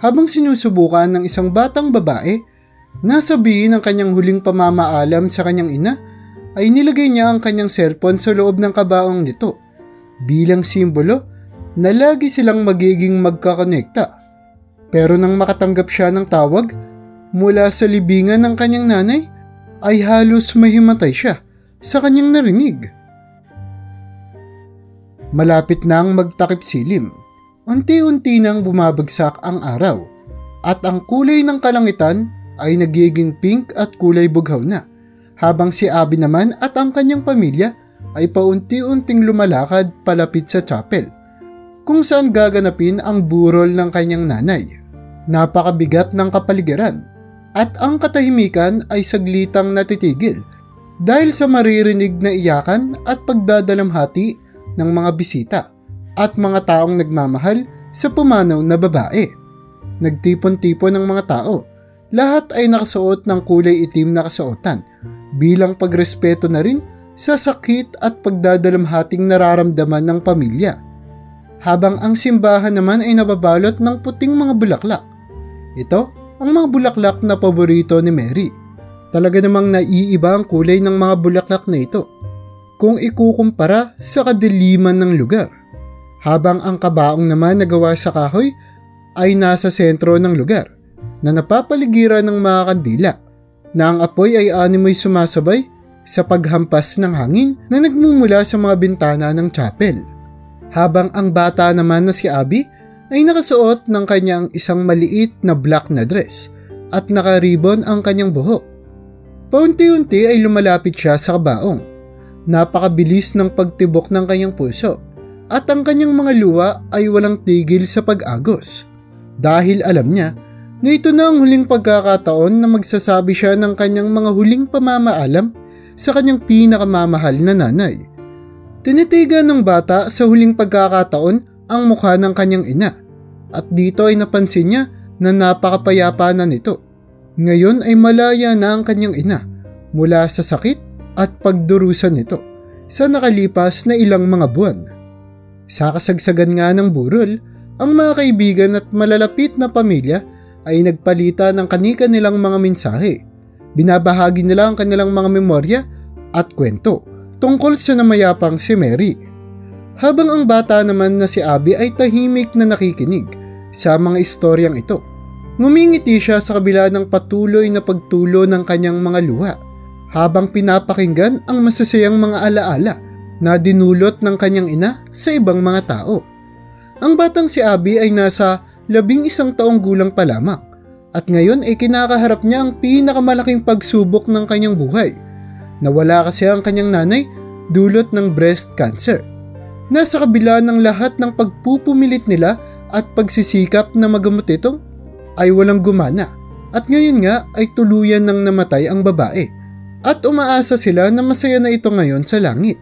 habang sinusubukan ng isang batang babae na sabihin ang kanyang huling pamamaalam sa kanyang ina, ay nilagay niya ang kanyang cellphone sa loob ng kabaong nito bilang simbolo na lagi silang magiging magkakonekta. Pero nang makatanggap siya ng tawag mula sa libingan ng kanyang nanay, ay halos mahimatay siya sa kanyang narinig. Malapit nang magtakip silim, unti-unti nang bumabagsak ang araw at ang kulay ng kalangitan ay nagiging pink at kulay bughaw na, habang si Abby naman at ang kanyang pamilya ay paunti-unting lumalakad palapit sa chapel kung saan gaganapin ang burol ng kanyang nanay. Napakabigat ng kapaligiran at ang katahimikan ay saglitang natitigil dahil sa maririnig na iyakan at pagdadalamhati ng mga bisita at mga taong nagmamahal sa pumanaw na babae. Nagtipon-tipon ng mga tao. Lahat ay nakasuot ng kulay itim na kasuotan bilang pagrespeto na rin sa sakit at pagdadalamhating nararamdaman ng pamilya. Habang ang simbahan naman ay nababalot ng puting mga bulaklak. Ito ang mga bulaklak na paborito ni Mary. Talaga namang naiiba ang kulay ng mga bulaklak na ito kung ikukumpara sa kadiliman ng lugar. Habang ang kabaong naman na gawa sa kahoy ay nasa sentro ng lugar na napapaligiran ng mga kandila na ang apoy ay animoy sumasabay sa paghampas ng hangin na nagmumula sa mga bintana ng chapel. Habang ang bata naman na si Abby ay nakasuot ng kanyang isang maliit na black na dress at nakaribon ang kanyang buhok. Paunti-unti ay lumalapit siya sa kabaong. Napakabilis ng pagtibok ng kanyang puso at ang kanyang mga luha ay walang tigil sa pag-agos. Dahil alam niya na ito na ang huling pagkakataon na magsasabi siya ng kanyang mga huling pamamaalam sa kanyang pinakamamahal na nanay. Tinitigan ng bata sa huling pagkakataon ang mukha ng kanyang ina at dito ay napansin niya na napakapayapa na nito. Ngayon ay malaya na ang kanyang ina mula sa sakit at pagdurusan nito sa nakalipas na ilang mga buwan. Sa kasagsagan nga ng burol, ang mga kaibigan at malalapit na pamilya ay nagpalita ng kani-kanilang mga mensahe. Binabahagi nila ang kanilang mga memorya at kwento tungkol sa namayapang si Mary. Habang ang bata naman na si Abby ay tahimik na nakikinig sa mga istoryang ito. Ngumingiti siya sa kabila ng patuloy na pagtulo ng kanyang mga luha habang pinapakinggan ang masasayang mga alaala na dinulot ng kanyang ina sa ibang mga tao. Ang batang si Abby ay nasa 11 taong gulang pa lamang at ngayon ay kinakaharap niya ang pinakamalaking pagsubok ng kanyang buhay. Nawala kasi ang kanyang nanay dulot ng breast cancer. Nasa kabila ng lahat ng pagpupumilit nila at pagsisikap na magamot ito ay walang gumana at ngayon nga ay tuluyan nang namatay ang babae. At umaasa sila na masaya na ito ngayon sa langit.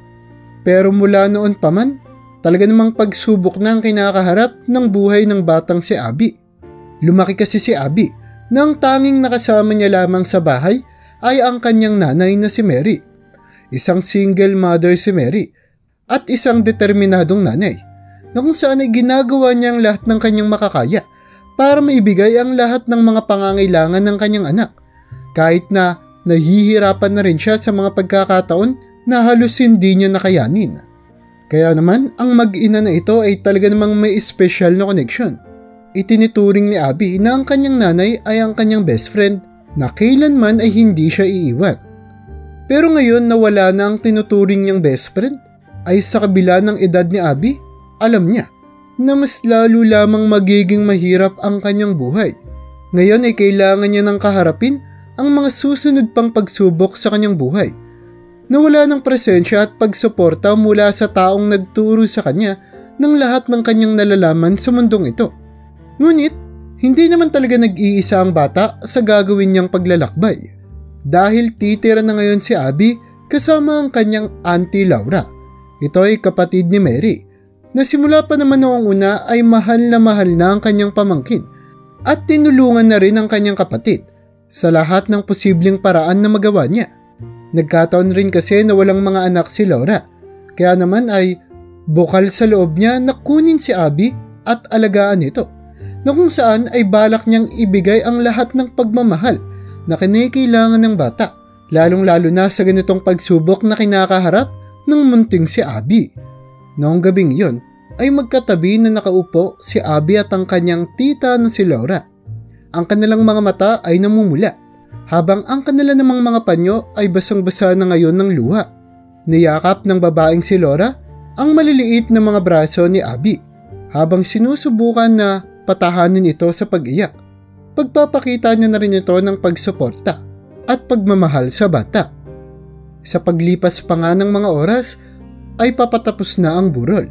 Pero mula noon pa man, talaga namang pagsubok na ang kinakaharap ng buhay ng batang si Abby. Lumaki kasi si Abby na ang tanging nakasama niya lamang sa bahay ay ang kanyang nanay na si Mary. Isang single mother si Mary at isang determinadong nanay na kung saan ay ginagawa niya ang lahat ng kanyang makakaya para maibigay ang lahat ng mga pangangailangan ng kanyang anak. Kahit na nahihirapan na rin siya sa mga pagkakataon na halos hindi niya nakayanin. Kaya naman, ang mag-ina na ito ay talaga namang may special na connection. Itinituring ni Abby na ang kanyang nanay ay ang kanyang best friend na kailanman ay hindi siya iiwan. Pero ngayon na wala na ang tinuturing niyang best friend, ay sa kabila ng edad ni Abby, alam niya na mas lalo lamang magiging mahirap ang kanyang buhay. Ngayon ay kailangan niya ng kaharapin ang mga susunod pang pagsubok sa kanyang buhay. Nawala ng presensya at pagsuporta mula sa taong nagturo sa kanya ng lahat ng kanyang nalalaman sa mundong ito. Ngunit, hindi naman talaga nag-iisa ang bata sa gagawin niyang paglalakbay. Dahil titira na ngayon si Abby kasama ang kanyang Auntie Laura. Ito ay kapatid ni Mary, na simula pa naman noong una ay mahal na ang kanyang pamangkin at tinulungan na rin ang kanyang kapatid sa lahat ng posibleng paraan na magawa niya. Nagkataon rin kasi na walang mga anak si Laura, kaya naman ay bukal sa loob niya na kunin si Abby at alagaan ito. na kung saan ay balak niyang ibigay ang lahat ng pagmamahal na kinikailangan ng bata, lalong-lalo na sa ganitong pagsubok na kinakaharap ng munting si Abby. Noong gabing yon ay magkatabi na nakaupo si Abby at ang kanyang tita na si Laura. Ang kanilang mga mata ay namumula, habang ang kanila namang mga panyo ay basang-basa na ngayon ng luha. Niyakap ng babaeng si Laura ang maliliit na mga braso ni Abby, habang sinusubukan na patahanin ito sa pag-iyak. Pagpapakita niya na rin ito ng pagsuporta at pagmamahal sa bata. Sa paglipas pa nga ng mga oras ay papatapos na ang burol.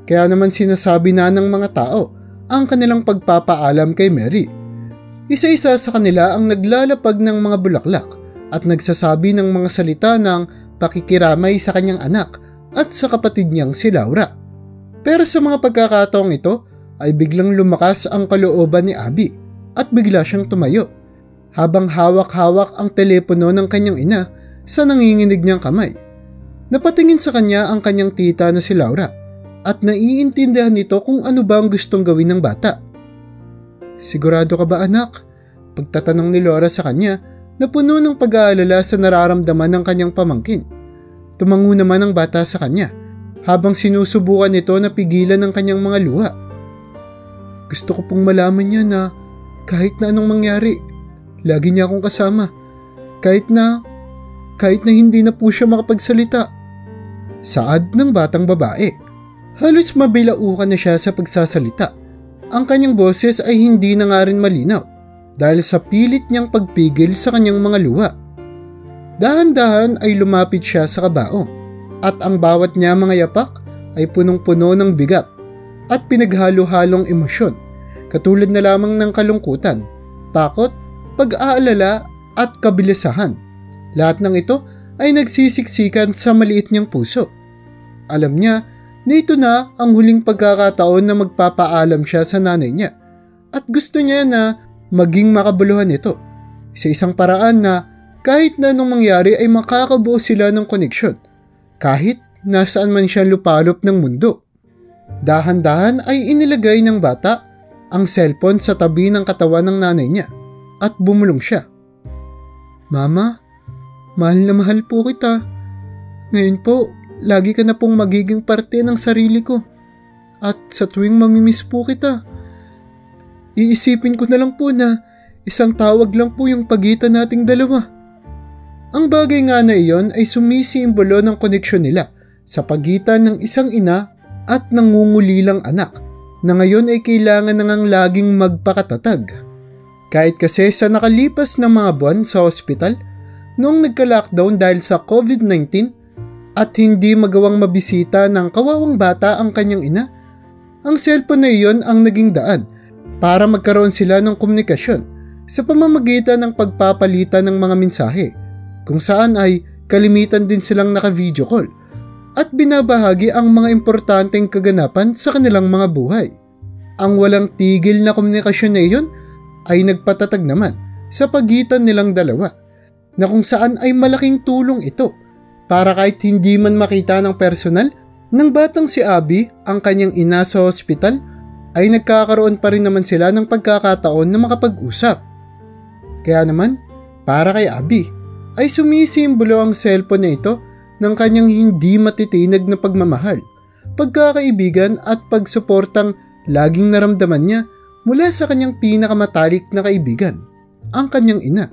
Kaya naman sinasabi na ng mga tao ang kanilang pagpapaalam kay Mary. Isa-isa sa kanila ang naglalapag ng mga bulaklak at nagsasabi ng mga salita ng pakikiramay sa kanyang anak at sa kapatid niyang si Laura. Pero sa mga pagkakataong ito ay biglang lumakas ang kalooban ni Abby at bigla siyang tumayo habang hawak-hawak ang telepono ng kanyang ina sa nanginginig niyang kamay. Napatingin sa kanya ang kanyang tita na si Laura at naiintindihan nito kung ano ba ang gustong gawin ng bata. "Sigurado ka ba, anak?" Pagtatanong ni Laura sa kanya na puno ng pag-aalala sa nararamdaman ng kanyang pamangkin. Tumango naman ang bata sa kanya habang sinusubukan nito na pigilan ang kanyang mga luha. "Gusto ko pong malaman niya na kahit na anong mangyari, lagi niya akong kasama. Kahit na hindi na po siya makapagsalita." Saad ng batang babae. Halos mabilaukan na siya sa pagsasalita. Ang kanyang boses ay hindi na nga rin malinaw dahil sa pilit niyang pagpigil sa kanyang mga luha. Dahan-dahan ay lumapit siya sa kabaong at ang bawat niya mga yapak ay punong-puno ng bigat at pinaghalo-halong emosyon, katulad na lamang ng kalungkutan, takot, pag-aalala at kabilisahan. Lahat ng ito ay nagsisiksikan sa maliit niyang puso. Alam niya na ito na ang huling pagkakataon na magpapaalam siya sa nanay niya at gusto niya na maging makabuluhan ito sa isang paraan na kahit na anong mangyari ay makakabuo sila ng koneksyon kahit nasaan man siya lupalop ng mundo. Dahan-dahan ay inilagay ng bata ang cellphone sa tabi ng katawan ng nanay niya at bumulong siya. "Mama, mahal na mahal po kita. Ngayon po, lagi ka na pong magiging parte ng sarili ko. At sa tuwing mamimiss po kita, iisipin ko na lang po na isang tawag lang po yung pagitan nating dalawa." Ang bagay nga na iyon ay sumisimbolo ng koneksyon nila sa pagitan ng isang ina at nangungulilang anak na ngayon ay kailangan na ngang laging magpakatatag. Kahit kasi sa nakalipas na mga buwan sa ospital, noong nagka-lockdown dahil sa COVID-19 at hindi magawang mabisita ng kawawang bata ang kanyang ina, ang cellphone na iyon ang naging daan para magkaroon sila ng komunikasyon sa pamamagitan ng pagpapalitan ng mga mensahe, kung saan ay kalimitan din silang naka-video call at binabahagi ang mga importanteng kaganapan sa kanilang mga buhay. Ang walang tigil na komunikasyon na iyon ay nagpatatag naman sa pagitan nilang dalawa, na kung saan ay malaking tulong ito para kahit hindi man makita ng personal ng batang si Abby ang kanyang ina sa hospital, ay nagkakaroon pa rin naman sila ng pagkakataon na makapag-usap. Kaya naman, para kay Abby, ay sumisimbolo ang cellphone na ito ng kanyang hindi matitinag na pagmamahal, pagkakaibigan at pagsuportang laging naramdaman niya mula sa kanyang pinakamatalik na kaibigan, ang kanyang ina.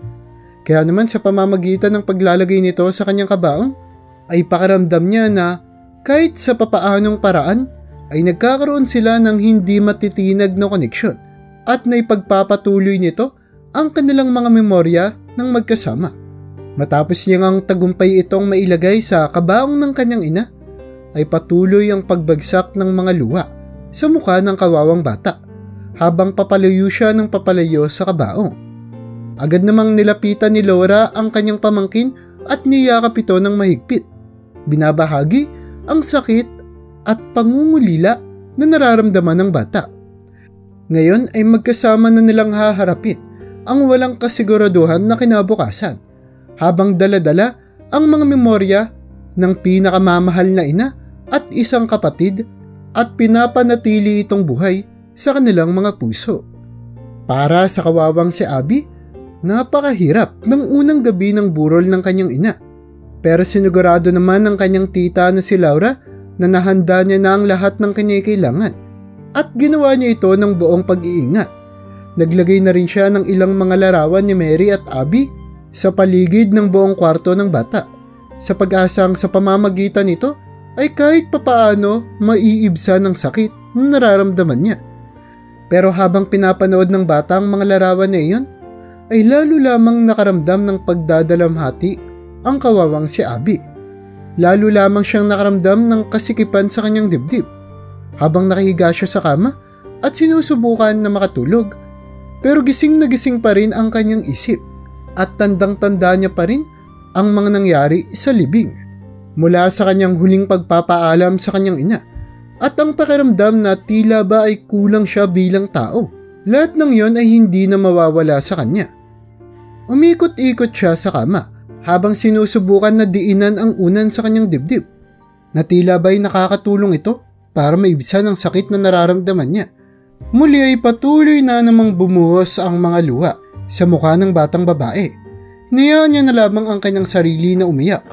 Kaya naman sa pamamagitan ng paglalagay nito sa kanyang kabaong, ay pakiramdam niya na kahit sa papaanong paraan ay nagkakaroon sila ng hindi matitinag na koneksyon at naipagpapatuloy nito ang kanilang mga memorya ng magkasama. Matapos niyang ang tagumpay itong mailagay sa kabaong ng kanyang ina, ay patuloy ang pagbagsak ng mga luha sa mukha ng kawawang bata habang papalayo siya ng papalayo sa kabaong. Agad namang nilapitan ni Laura ang kanyang pamangkin at niyakap ito ng mahigpit. Binabahagi ang sakit at pangungulila na nararamdaman ng bata. Ngayon ay magkasama na nilang haharapin ang walang kasiguraduhan na kinabukasan, habang dala-dala ang mga memorya ng pinakamamahal na ina at isang kapatid at pinapanatili itong buhay sa kanilang mga puso. Para sa kawawang si Abby, napakahirap ng unang gabi ng burol ng kanyang ina. Pero sinigurado naman ng kanyang tita na si Laura na nahanda niya na ang lahat ng kailangan at ginawa niya ito ng buong pag-iingat. Naglagay na rin siya ng ilang mga larawan ni Mary at Abby sa paligid ng buong kwarto ng bata sa pag-asang sa pamamagitan nito ay kahit papaano maiibsan ng sakit na nararamdaman niya. Pero habang pinapanood ng bata ang mga larawan na iyon, ay lalo lamang nakaramdam ng pagdadalamhati ang kawawang si Abby. Lalo lamang siyang nakaramdam ng kasikipan sa kanyang dibdib. Habang nakahiga siya sa kama at sinusubukan na makatulog, pero gising na gising pa rin ang kanyang isip at tandang-tanda niya pa rin ang mga nangyari sa libing. Mula sa kanyang huling pagpapaalam sa kanyang ina at ang pakiramdam na tila ba ay kulang siya bilang tao. Lahat ng yon ay hindi na mawawala sa kanya. Umikot-ikot siya sa kama habang sinusubukan na diinan ang unan sa kanyang dibdib. Na tila ba'y nakakatulong ito para maibsan ang sakit na nararamdaman niya. Muli ay patuloy na namang bumuhos ang mga luha sa mukha ng batang babae. Niyaan niya na lamang ang kanyang sarili na umiyak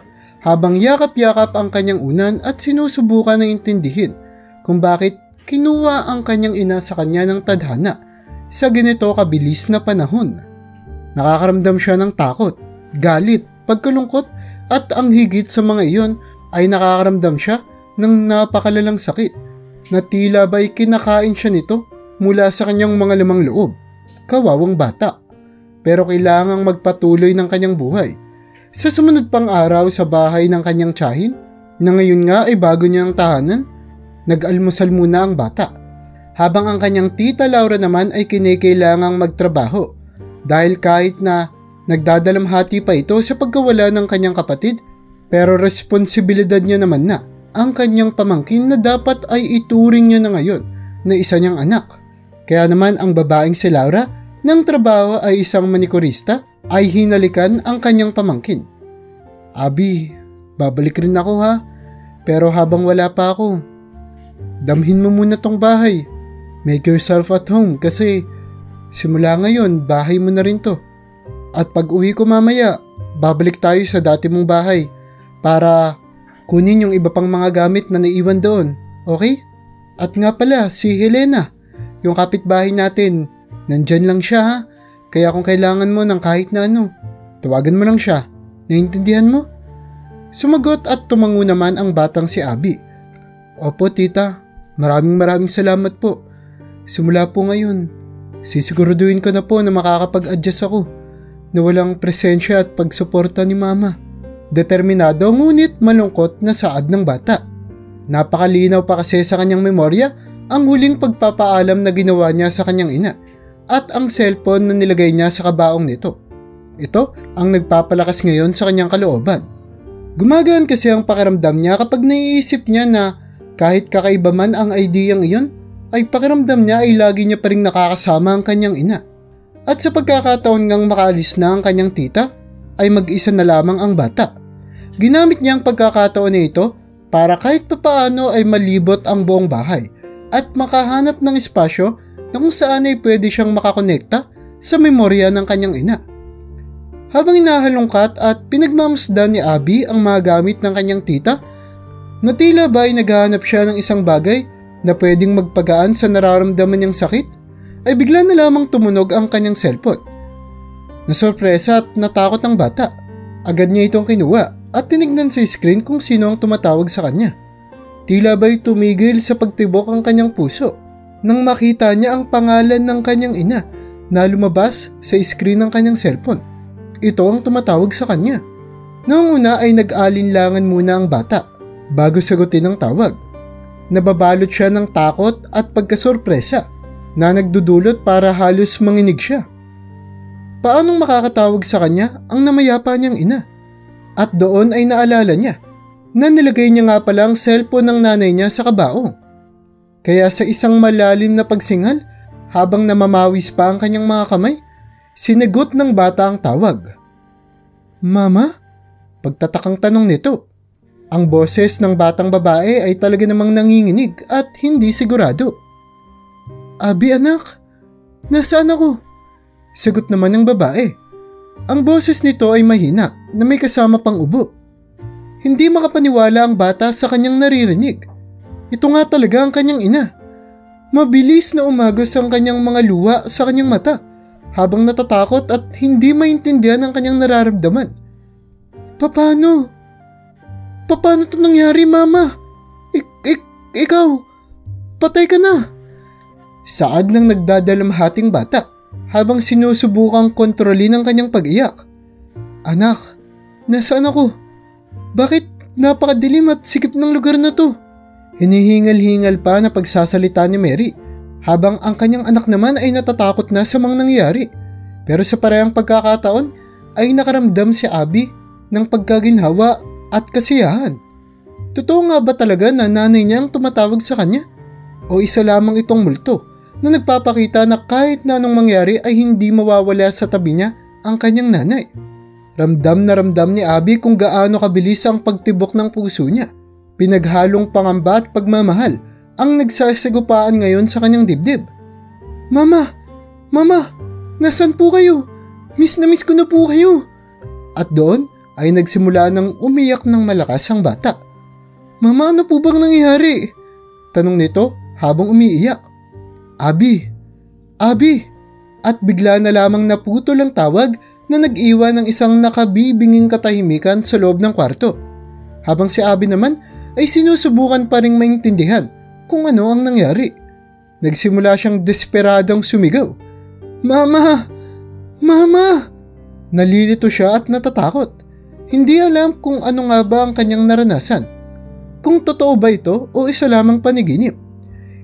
habang yakap-yakap ang kanyang unan at sinusubukan na intindihin kung bakit kinuha ang kanyang ina sa kanya ng tadhana sa ganito kabilis na panahon. Nakakaramdam siya ng takot, galit, pagkalungkot at ang higit sa mga iyon ay nakakaramdam siya ng napakalalang sakit na tila ba'y kinakain siya nito mula sa kanyang mga lamang loob. Kawawang bata. Pero kailangang magpatuloy ng kanyang buhay. Sa sumunod pang araw sa bahay ng kanyang tiyahin, na ngayon nga ay bago niyang tahanan, nag-almusal muna ang bata. Habang ang kanyang tita Laura naman ay kinakailangang magtrabaho dahil kahit na nagdadalamhati pa ito sa pagkawala ng kanyang kapatid, pero responsibilidad niya naman na ang kanyang pamangkin na dapat ay ituring niya na ngayon na isa niyang anak. Kaya naman ang babaeng si Laura ng trabaho ay isang manikurista ay hinalikan ang kanyang pamangkin. Abby, babalik rin ako ha, pero habang wala pa ako, damhin mo muna tong bahay. Make yourself at home kasi simula ngayon bahay mo na rin to. At pag uwi ko mamaya, babalik tayo sa dati mong bahay para kunin yung iba pang mga gamit na naiwan doon, okay? At nga pala, si Helena, yung kapitbahay natin, nandyan lang siya ha, kaya kung kailangan mo ng kahit na ano, tawagan mo lang siya, naiintindihan mo? Sumagot at tumango naman ang batang si Abby. Opo tita, maraming salamat po. Simula po ngayon, sisiguraduhin ko na po na makakapag-adjust ako na walang presensya at pagsuporta ni mama. Determinado ngunit malungkot na saad ng bata. Napakalinaw pa kasi sa kanyang memorya ang huling pagpapaalam na ginawa niya sa kanyang ina at ang cellphone na nilagay niya sa kabaong nito. Ito ang nagpapalakas ngayon sa kanyang kalooban. Gumagaan kasi ang pakiramdam niya kapag naiisip niya na kahit kakaiba man ang ideyang iyon, ay pakiramdam niya ay lagi niya pa rin nakakasama ang kanyang ina. At sa pagkakataon ngang makaalis na ang kanyang tita, ay mag-isa na lamang ang bata. Ginamit niya ang pagkakataon na ito para kahit papaano ay malibot ang buong bahay at makahanap ng espasyo na kung saan ay pwede siyang makakonekta sa memorya ng kanyang ina. Habang inahalungkat at pinagmamasdan ni Abby ang mga gamit ng kanyang tita, na tila ba ay naghahanap siya ng isang bagay na pwedeng magpagaan sa nararamdaman niyang sakit, ay bigla na lamang tumunog ang kanyang cellphone. Nasorpresa at natakot ang bata. Agad niya itong kinuha at tinignan sa screen kung sino ang tumatawag sa kanya. Tila ba'y tumigil sa pagtibok ang kanyang puso nang makita niya ang pangalan ng kanyang ina na lumabas sa screen ng kanyang cellphone. Ito ang tumatawag sa kanya. Noong una ay nag-alinlangan muna ang bata bago sagutin ang tawag. Nababalot siya ng takot at pagkasorpresa na nagdudulot para halos manginig siya. Paanong makakatawag sa kanya ang namayapa niyang ina? At doon ay naalala niya na nilagay niya nga pala ang cellphone ng nanay niya sa kabaong. Kaya sa isang malalim na pagsingal, habang namamawis pa ang kanyang mga kamay, sinagot ng bata ang tawag. Mama? Pagtatakang tanong nito. Ang boses ng batang babae ay talaga namang nanginginig at hindi sigurado. Abby anak, Nasaan ako? Sagot naman ng babae. Ang boses nito ay mahina na may kasama pang ubo. Hindi makapaniwala ang bata sa kanyang naririnig. Ito nga talaga ang kanyang ina. Mabilis na umagos ang kanyang mga luha sa kanyang mata habang natatakot at hindi maintindihan ang kanyang nararamdaman. Paano? Paano ito nangyari, Mama? Ikaw, patay ka na. Saad ng nagdadalamhating bata habang sinusubukang kontrolin ang kanyang pag-iyak. Anak, nasaan ako? Bakit napakadilim at sikip ng lugar na to? Hinihingal-hingal pa na pagsasalita ni Mary habang ang kanyang anak naman ay natatakot na sa mga nangyayari. Pero sa parehang pagkakataon ay nakaramdam si Abby ng pagkaginhawa at kasiyahan. Totoo nga ba talaga na nanay niya ang tumatawag sa kanya? O isa lamang itong multo na nagpapakita na kahit na anong mangyari ay hindi mawawala sa tabi niya ang kanyang nanay? Ramdam na ramdam ni Abby kung gaano kabilis ang pagtibok ng puso niya. Pinaghalong pangamba at pagmamahal ang nagsasagupaan ngayon sa kanyang dibdib. Mama! Nasaan po kayo? Miss na miss ko na po kayo. At doon ay nagsimula ng umiyak ng malakas ang bata. Mama, ano po bang nangyari? Tanong nito habang umiiyak. Abby! At bigla na lamang naputol ang tawag na nag-iwan ng isang nakabibinging katahimikan sa loob ng kwarto. Habang si Abby naman ay sinusubukan pa ring maintindihan kung ano ang nangyari. Nagsimula siyang desperadong sumigaw. Mama! Nalilito siya at natatakot. Hindi alam kung ano nga ba ang kanyang naranasan. Kung totoo ba ito o isa lamang panaginip.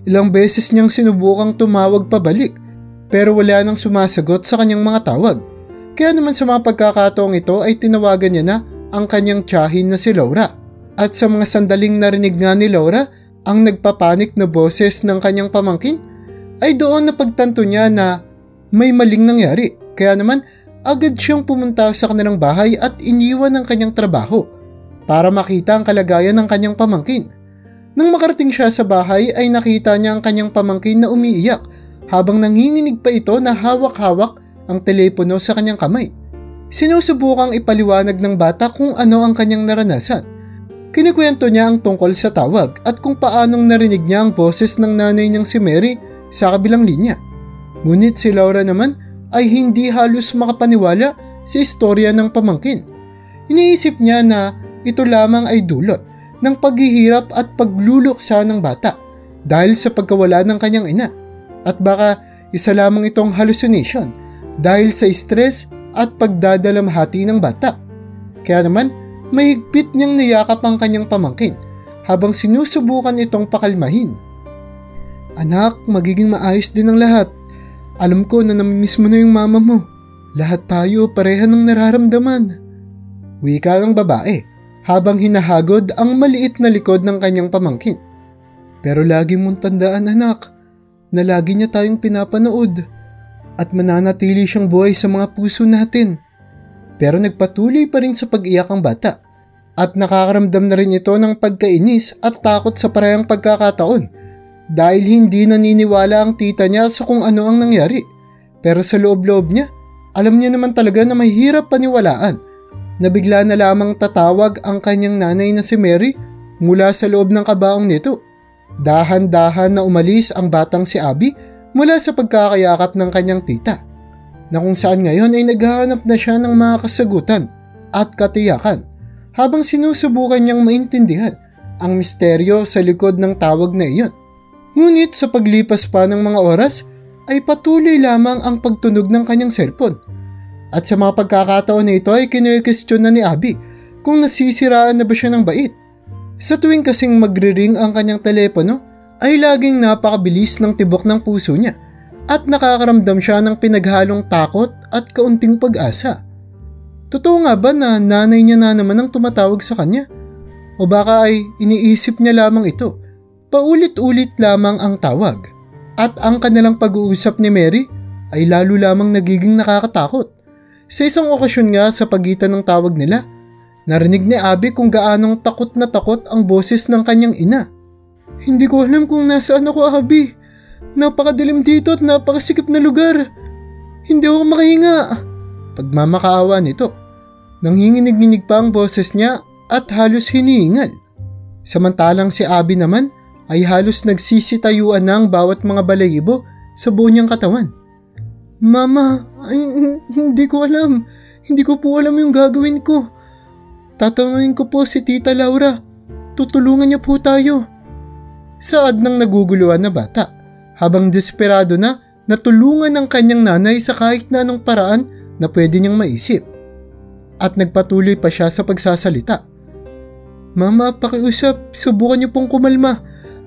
Ilang beses niyang sinubukang tumawag pabalik pero wala nang sumasagot sa kanyang mga tawag. Kaya naman sa mga pagkakataong ito ay tinawagan niya na ang kanyang tiyahin na si Laura. At sa mga sandaling narinig nga ni Laura ang nagpapanik na boses ng kanyang pamangkin ay doon napagtanto niya na may maling nangyari. Kaya naman agad siyang pumunta sa kanilang bahay at iniwan ang kanyang trabaho para makita ang kalagayan ng kanyang pamangkin. Nang makarating siya sa bahay ay nakita niya ang kanyang pamangkin na umiiyak habang nanginginig pa ito na hawak-hawak ang telepono sa kanyang kamay. Sinusubukang ipaliwanag ng bata kung ano ang kanyang naranasan. Kinikwento niya ang tungkol sa tawag at kung paanong narinig niya ang boses ng nanay niyang si Mary sa kabilang linya. Ngunit si Laura naman ay hindi halos makapaniwala sa istorya ng pamangkin. Iniisip niya na ito lamang ay dulot ng paghihirap at pagluluksa ng bata dahil sa pagkawala ng kanyang ina. At baka isa lamang itong hallucination dahil sa stress at pagdadalamhati ng bata. Kaya naman, mahigpit niyang niyakap ang kanyang pamangkin habang sinusubukan itong pakalmahin. Anak, magiging maayos din ang lahat. Alam ko na namimiss mo na yung mama mo. Lahat tayo pareha ng nararamdaman. Wika ng babae habang hinahagod ang maliit na likod ng kanyang pamangkin. Pero lagi mong tandaan, anak, na lagi niya tayong pinapanood at mananatili siyang buhay sa mga puso natin. Pero nagpatuloy pa rin sa pag-iyak ang bata at nakakaramdam na rin ito ng pagkainis at takot sa parehang pagkakataon dahil hindi naniniwala ang tita niya sa kung ano ang nangyari. Pero sa loob-loob niya, alam niya naman talaga na mahirap paniwalaan na bigla na lamang tatawag ang kanyang nanay na si Mary mula sa loob ng kabaong nito. Dahan-dahan na umalis ang batang si Abby mula sa pagkakayakap ng kanyang tita, na kung saan ngayon ay naghahanap na siya ng mga kasagutan at katiyakan habang sinusubukan niyang maintindihan ang misteryo sa likod ng tawag na iyon. Ngunit sa paglipas pa ng mga oras ay patuloy lamang ang pagtunog ng kanyang cellphone. At sa mga pagkakataon na ito ay kinukwestiyon na ni Abby kung nasisiraan na ba siya ng bait. Sa tuwing kasing magre-ring ang kanyang telepono ay laging napakabilis ng tibok ng puso niya at nakakaramdam siya ng pinaghalong takot at kaunting pag-asa. Totoo nga ba na nanay niya na naman ang tumatawag sa kanya? O baka ay iniisip niya lamang ito? Paulit-ulit lamang ang tawag at ang kanilang pag-uusap ni Mary ay lalo lamang nagiging nakakatakot. Sa isang okasyon nga sa pagitan ng tawag nila, narinig ni Abby kung gaanong takot na takot ang boses ng kanyang ina. Hindi ko alam kung nasaan ako, Abby. Napakadilim dito at napakasikip na lugar. Hindi ako makahinga. Pagmamakaawa nito. Nanghinginig-nginig pa ang boses niya at halos hinihingal. Samantalang si Abby naman ay halos nagsisitayuan na ang bawat mga balahibo sa buo niyang katawan. Mama, hindi ko alam. Hindi ko po alam yung gagawin ko. Tatanungin ko po si Tita Laura. Tutulungan niya po tayo. Saad ng naguguluhan na bata habang desperado na natulungan ng kanyang nanay sa kahit na anong paraan na pwede niyang maisip. At nagpatuloy pa siya sa pagsasalita. Mama, pakiusap, subukan niyo pong kumalma.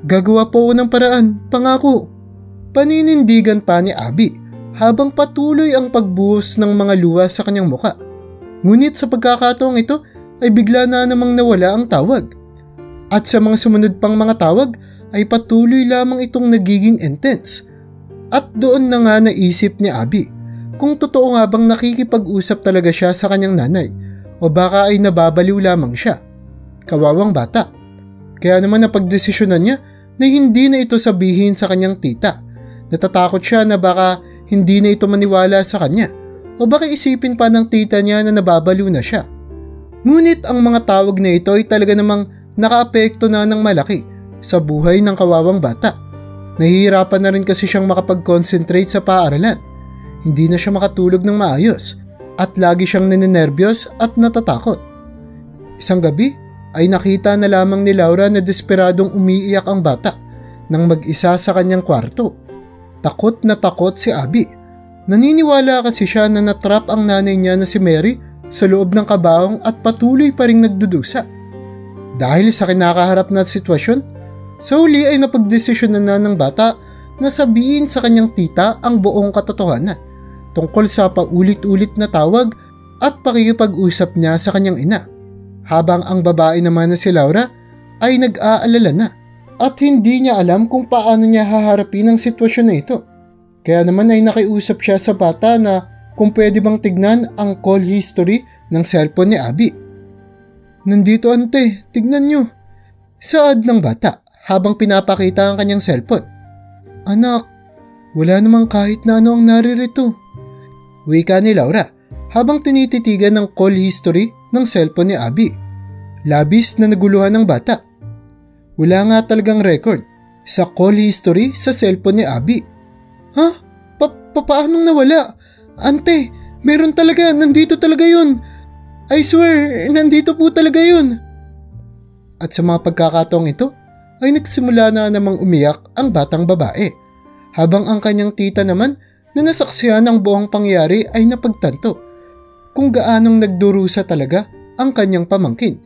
Gagawa po ako ng paraan, pangako. Paninindigan pa ni Abby habang patuloy ang pagbuhos ng mga luha sa kanyang muka. Ngunit sa pagkakataong ito ay bigla na namang nawala ang tawag. At sa mga sumunod pang mga tawag ay patuloy lamang itong nagiging intense. At doon na nga naisip ni Abby kung totoo nga bang nakikipag-usap talaga siya sa kanyang nanay o baka ay nababaliw lamang siya. Kawawang bata. Kaya naman napagdesisyonan niya na hindi na ito sabihin sa kanyang tita. Natatakot siya na baka hindi na ito maniwala sa kanya o baka isipin pa ng tita niya na nababaliw na siya. Ngunit ang mga tawag na ito ay talaga namang nakaapekto na ng malaki sa buhay ng kawawang bata. Nahihirapan na rin kasi siyang makapag-concentrate sa paaralan. Hindi na siya makatulog ng maayos at lagi siyang ninenervyos at natatakot. Isang gabi ay nakita na lamang ni Laura na desperadong umiiyak ang bata nang mag-isa sa kanyang kwarto. Takot na takot si Abby. Naniniwala kasi siya na natrap ang nanay niya na si Mary sa loob ng kabaong at patuloy pa ring nagdudusa. Dahil sa kinakaharap na sitwasyon, sa huli ay napagdesisyonan na ng bata na sabihin sa kanyang tita ang buong katotohanan tungkol sa paulit-ulit na tawag at pakikipag-usap niya sa kanyang ina. Habang ang babae naman na si Laura ay nag-aalala na at hindi niya alam kung paano niya haharapin ang sitwasyon na ito. Kaya naman ay nakiusap siya sa bata na kung pwede bang tignan ang call history ng cellphone ni Abby. Nandito ante, tignan nyo. Saad ng bata habang pinapakita ang kanyang cellphone. Anak, wala namang kahit na ano ang naririto. Wika ni Laura habang tinititigan ng call history ng cellphone ni Abby. Labis na naguluhan ng bata. Wala nga talagang record sa call history sa cellphone ni Abby. Ha? Paanong nawala? Ante, meron talaga, nandito talaga yun. I swear, nandito po talaga yun. At sa mga pagkakataong ito, ay nagsimula na namang umiyak ang batang babae. Habang ang kanyang tita naman na nasaksihan ang buong pangyari ay napagtanto kung gaanong nagdurusa talaga ang kanyang pamangkin.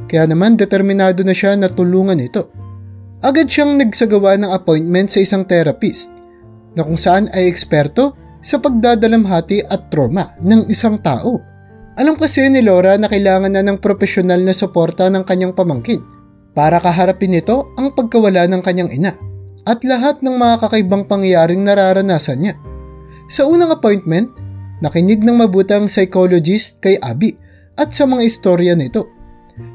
Kaya naman determinado na siya na tulungan ito. Agad siyang nagsagawa ng appointment sa isang therapist na kung saan ay eksperto sa pagdadalamhati at trauma ng isang tao. Alam kasi ni Laura na kailangan na ng profesional na suporta ng kanyang pamangkin para kaharapin nito ang pagkawala ng kanyang ina at lahat ng mga kakaibang pangyayaring nararanasan niya. Sa unang appointment, nakinig ng mabutang psychologist kay Abby at sa mga istorya nito.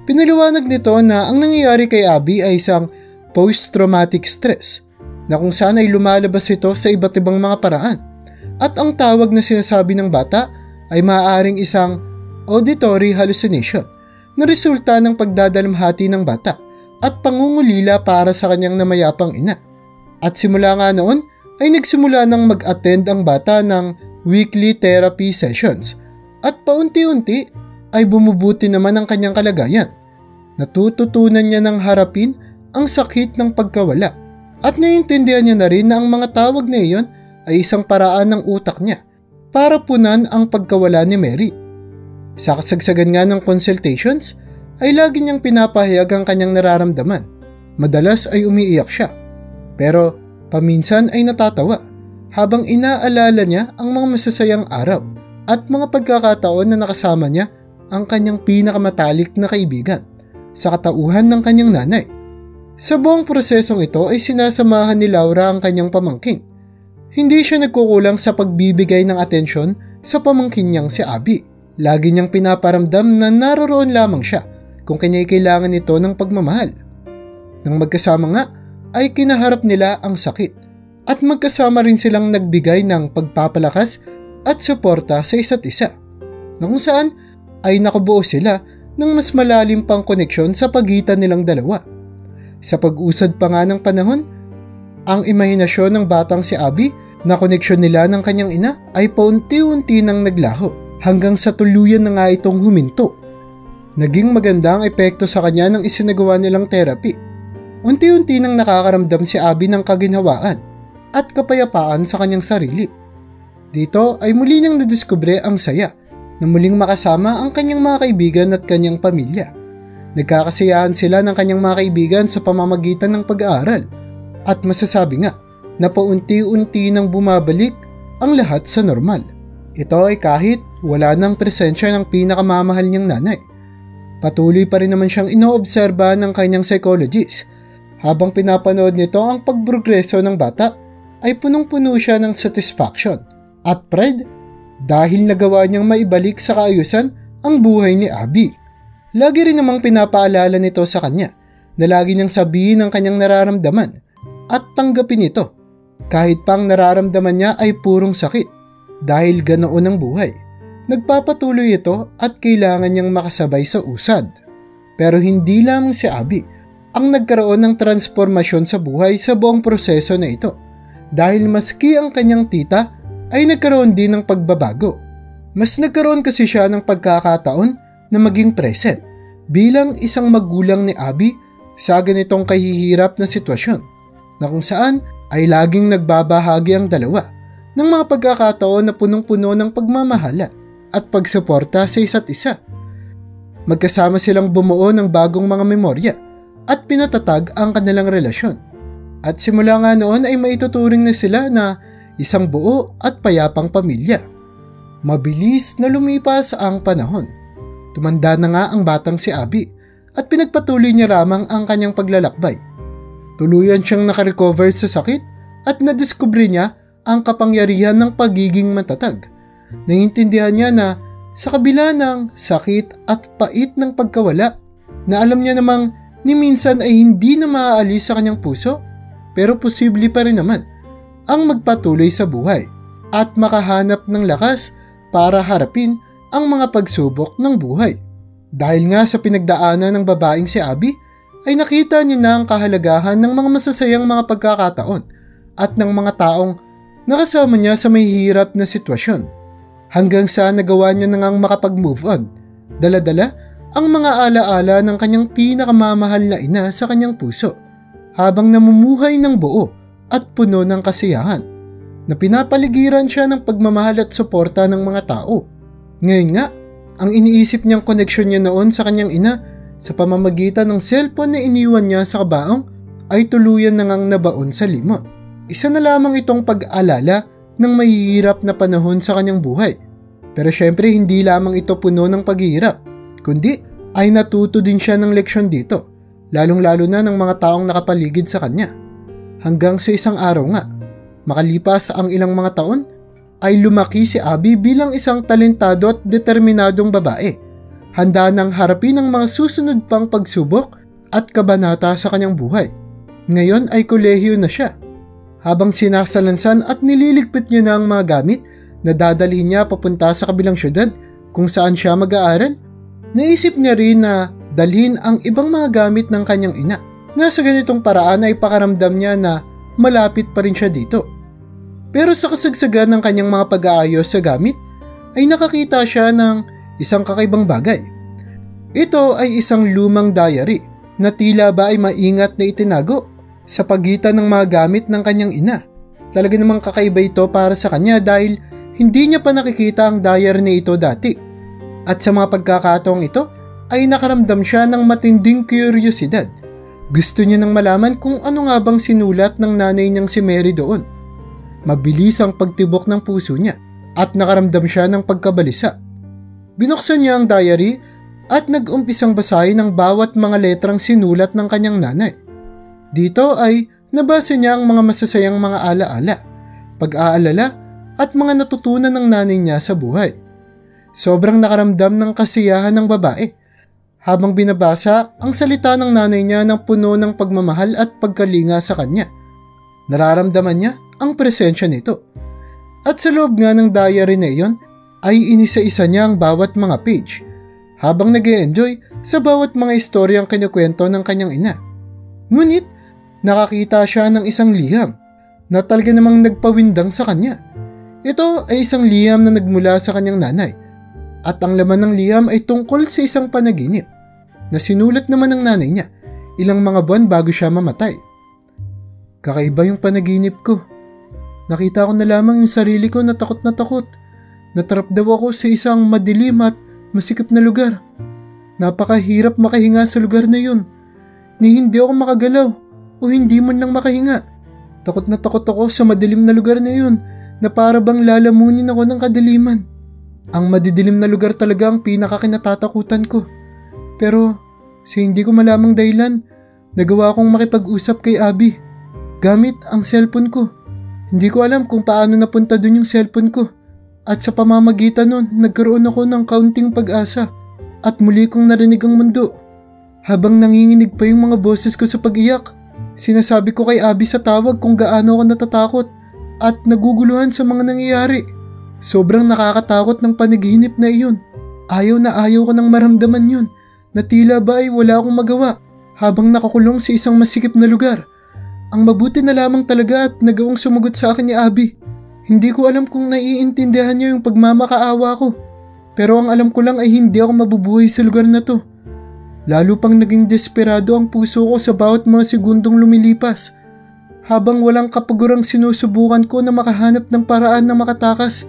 Pinaliwanag nito na ang nangyayari kay Abby ay isang post-traumatic stress na kung saan ay lumalabas ito sa iba't ibang mga paraan at ang tawag na sinasabi ng bata ay maaaring isang auditory hallucination na resulta ng pagdadalamhati ng bata at pangungulila para sa kanyang namayapang ina. At simula nga noon ay nagsimula nang mag-attend ang bata ng weekly therapy sessions at paunti-unti ay bumubuti naman ang kanyang kalagayan. Natututunan niya ng harapin ang sakit ng pagkawala at naiintindihan niya na rin na ang mga tawag na iyon ay isang paraan ng utak niya para punan ang pagkawala ni Mary. Sa kasagsagan nga ng consultations ay lagi niyang pinapahayag ang kanyang nararamdaman. Madalas ay umiiyak siya, pero paminsan ay natatawa habang inaalala niya ang mga masasayang araw at mga pagkakataon na nakasama niya ang kanyang pinakamatalik na kaibigan sa katauhan ng kanyang nanay. Sa buong prosesong ito ay sinasamahan ni Laura ang kanyang pamangkin. Hindi siya nagkukulang sa pagbibigay ng atensyon sa pamangkin niyang si Abby. Lagi niyang pinaparamdam na naroroon lamang siya kung kanya'y kailangan nito ng pagmamahal. Nang magkasama nga ay kinaharap nila ang sakit at magkasama rin silang nagbigay ng pagpapalakas at suporta sa isa't isa, na kung saan ay nakabuo sila ng mas malalim pang koneksyon sa pagitan nilang dalawa. Sa pag-usad pa nga ng panahon, ang imahinasyon ng batang si Abby na koneksyon nila ng kanyang ina ay paunti-unti nang naglaho hanggang sa tuluyan na nga itong huminto. Naging maganda ang epekto sa kanya ng isinagawa nilang therapy. Unti-unti nang nakakaramdam si Abby ng kaginhawaan at kapayapaan sa kanyang sarili. Dito ay muli nang nadiskubre ang saya na muling makasama ang kanyang mga kaibigan at kanyang pamilya. Nagkakasiyahan sila ng kanyang mga kaibigan sa pamamagitan ng pag-aaral at masasabi nga na paunti-unti nang bumabalik ang lahat sa normal. Ito ay kahit wala nang presensya ng pinakamamahal niyang nanay. Patuloy pa rin naman siyang inoobserba ng kanyang psychologist. Habang pinapanood nito ang pagprogreso ng bata, ay punong-puno siya ng satisfaction at pride dahil nagawa niyang maibalik sa kaayusan ang buhay ni Abby. Lagi rin namang pinapaalala nito sa kanya na lagi niyang sabihin ang kanyang nararamdaman at tanggapin ito kahit pang nararamdaman niya ay purong sakit dahil ganoon ang buhay. Nagpapatuloy ito at kailangan niyang makasabay sa usad. Pero hindi lamang si Abby ang nagkaroon ng transformasyon sa buhay sa buong proseso na ito dahil maski ang kanyang tita ay nagkaroon din ng pagbabago. Mas nagkaroon kasi siya ng pagkakataon na maging present bilang isang magulang ni Abby sa ganitong kahihirap na sitwasyon na kung saan ay laging nagbabahagi ang dalawa ng mga pagkakataon na punong-puno ng pagmamahala at pagsuporta sa isa't isa. Magkasama silang bumuo ng bagong mga memorya at pinatatag ang kanilang relasyon. At simula nga noon ay maituturing na sila na isang buo at payapang pamilya. Mabilis na lumipas ang panahon. Tumanda na nga ang batang si Abby at pinagpatuloy niya lamang ang kanyang paglalakbay. Tuluyan siyang nakarecover sa sakit at nadiskubre niya ang kapangyarihan ng pagiging matatag. Naiintindihan niya na sa kabila ng sakit at pait ng pagkawala na alam niya namang ni minsan ay hindi na maaalis sa kanyang puso, pero posible pa rin naman ang magpatuloy sa buhay at makahanap ng lakas para harapin ang mga pagsubok ng buhay. Dahil nga sa pinagdaanan ng babaeng si Abby, ay nakita niya na ang kahalagahan ng mga masasayang mga pagkakataon at ng mga taong nakasama niya sa may hirap na sitwasyon. Hanggang sa nagawa niya na ngang makapag-move on, dala-dala ang mga alaala ng kanyang pinakamamahal na ina sa kanyang puso habang namumuhay ng buo at puno ng kasiyahan na pinapaligiran siya ng pagmamahal at suporta ng mga tao. Ngayon nga, ang iniisip niyang koneksyon niya noon sa kanyang ina sa pamamagitan ng cellphone na iniwan niya sa kabaong ay tuluyan na ngang nabaon sa limot. Isa na lamang itong pag-alala ng mahihirap na panahon sa kanyang buhay. Pero syempre hindi lamang ito puno ng paghihirap, kundi ay natuto din siya ng leksyon dito, lalong-lalo na ng mga taong nakapaligid sa kanya. Hanggang sa isang araw nga, makalipas ang ilang mga taon, ay lumaki si Abby bilang isang talentado at determinadong babae, handa nang harapin ang mga susunod pang pagsubok at kabanata sa kanyang buhay. Ngayon ay kolehiyo na siya. Habang sinasalansan at nililigpit niya na ang mga gamit na dadalhin niya papunta sa kabilang syudad kung saan siya mag-aaral, naisip niya rin na dalhin ang ibang mga gamit ng kanyang ina. Na sa ganitong paraan ay pakaramdam niya na malapit pa rin siya dito. Pero sa kasagsagan ng kanyang mga pag-aayos sa gamit, ay nakakita siya ng isang kakaibang bagay. Ito ay isang lumang diary na tila ba ay maingat na itinago sa pagitan ng mga gamit ng kanyang ina. Talaga namang kakaiba ito para sa kanya dahil hindi niya pa nakikita ang diary na ito dati. At sa mga pagkakataong ito ay nakaramdam siya ng matinding kuryosidad. Gusto niya nang malaman kung ano nga bang sinulat ng nanay niyang si Mary doon. Mabilis ang pagtibok ng puso niya at nakaramdam siya ng pagkabalisa. Binuksan niya ang diary at nag-umpisang basahin ang bawat mga letrang sinulat ng kanyang nanay. Dito ay nabasa niya ang mga masasayang mga alaala, pag-aalala at mga natutunan ng nanay niya sa buhay. Sobrang nakaramdam ng kasiyahan ng babae habang binabasa ang salita ng nanay niya ng puno ng pagmamahal at pagkalinga sa kanya. Nararamdaman niya ang presensya nito. At sa loob nga ng diary na iyon ay inisa-isa niya ang bawat mga page habang nag-e-enjoy sa bawat mga istoryang kinukwento ng kanyang ina. Ngunit nakakita siya ng isang liham na talaga namang nagpawindang sa kanya. Ito ay isang liham na nagmula sa kanyang nanay at ang laman ng liham ay tungkol sa isang panaginip na sinulat naman ng nanay niya ilang mga buwan bago siya mamatay. Kakaiba yung panaginip ko. Nakita ko na lamang yung sarili ko na takot na takot. Natrap daw ako sa isang madilim at masikip na lugar. Napakahirap makahinga sa lugar na yun. Ni hindi ako makagalaw o hindi man lang makahinga. Takot na takot ako sa madilim na lugar na yun na para bang lalamunin ako ng kadiliman. Ang madidilim na lugar talaga ang pinakakinatatakutan ko. Pero sa hindi ko malamang dahilan, nagawa kong makipag-usap kay Abby gamit ang cellphone ko. Hindi ko alam kung paano napunta dun yung cellphone ko. At sa pamamagitan nun, nagkaroon ako ng kaunting pag-asa at muli kong narinig ang mundo. Habang nanginginig pa yung mga boses ko sa pag-iyak, sinasabi ko kay Abby sa tawag kung gaano ako natatakot at naguguluhan sa mga nangyayari. Sobrang nakakatakot ng panaginip na iyon. Ayaw na ayaw ko nang maramdaman yun na tila ba ay wala akong magawa habang nakakulong sa isang masikip na lugar. Ang mabuti na lamang talaga at nagawang sumugot sa akin ni Abby. Hindi ko alam kung naiintindihan niya yung pagmamakaawa ko. Pero ang alam ko lang ay hindi ako mabubuhay sa lugar na to. Lalo pang naging desperado ang puso ko sa bawat mga segundong lumilipas. Habang walang kapagurang sinusubukan ko na makahanap ng paraan na makatakas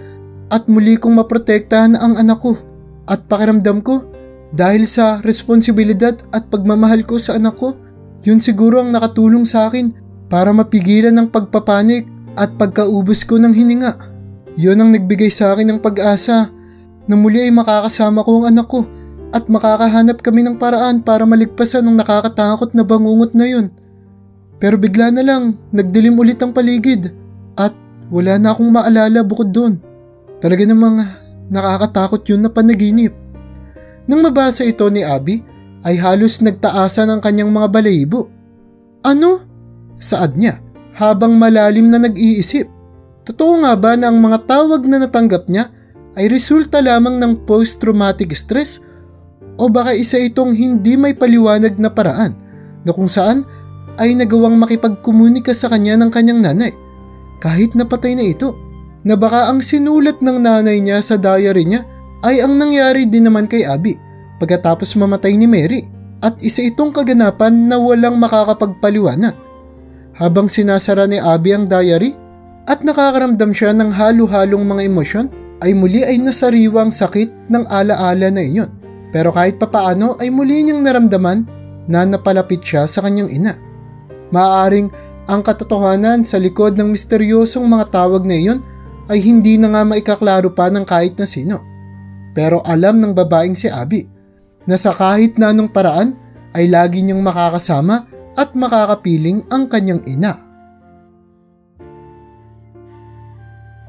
at muli kong maprotektahan ang anak ko. At pakiramdam ko, dahil sa responsibilidad at pagmamahal ko sa anak ko, yun siguro ang nakatulong sa akin para mapigilan ang pagpapanik at pagkaubos ko ng hininga. Yun ang nagbigay sa akin ng pag-asa na muli ay makakasama ko ang anak ko at makakahanap kami ng paraan para maligpasan ang nakakatakot na bangungot na yun. Pero bigla na lang, nagdilim ulit ang paligid at wala na akong maalala bukod doon. Talaga namang nakakatakot yun na panaginip. Nang mabasa ito ni Abby, ay halos nagtaasan ang kanyang mga balahibo. Ano? Saad niya, habang malalim na nag-iisip. Totoo nga ba na ang mga tawag na natanggap niya ay resulta lamang ng post-traumatic stress? O baka isa itong hindi may paliwanag na paraan na kung saan ay nagawang makipagkomunika sa kanya ng kanyang nanay kahit napatay na ito? Na baka ang sinulat ng nanay niya sa diary niya ay ang nangyari din naman kay Abby pagkatapos mamatay ni Mary at isa itong kaganapan na walang makakapagpaliwanag. Habang sinasara ni Abby ang diary at nakakaramdam siya ng halo-halong mga emosyon, ay muli ay nasariwa ang sakit ng alaala na iyon. Pero kahit papaano ay muli niyang naramdaman na napalapit siya sa kanyang ina. Maaaring ang katotohanan sa likod ng misteryosong mga tawag na iyon ay hindi na nga maikaklaro pa ng kahit na sino. Pero alam ng babaeng si Abby na sa kahit na anong paraan ay lagi niyang makakasama at makakapiling ang kanyang ina.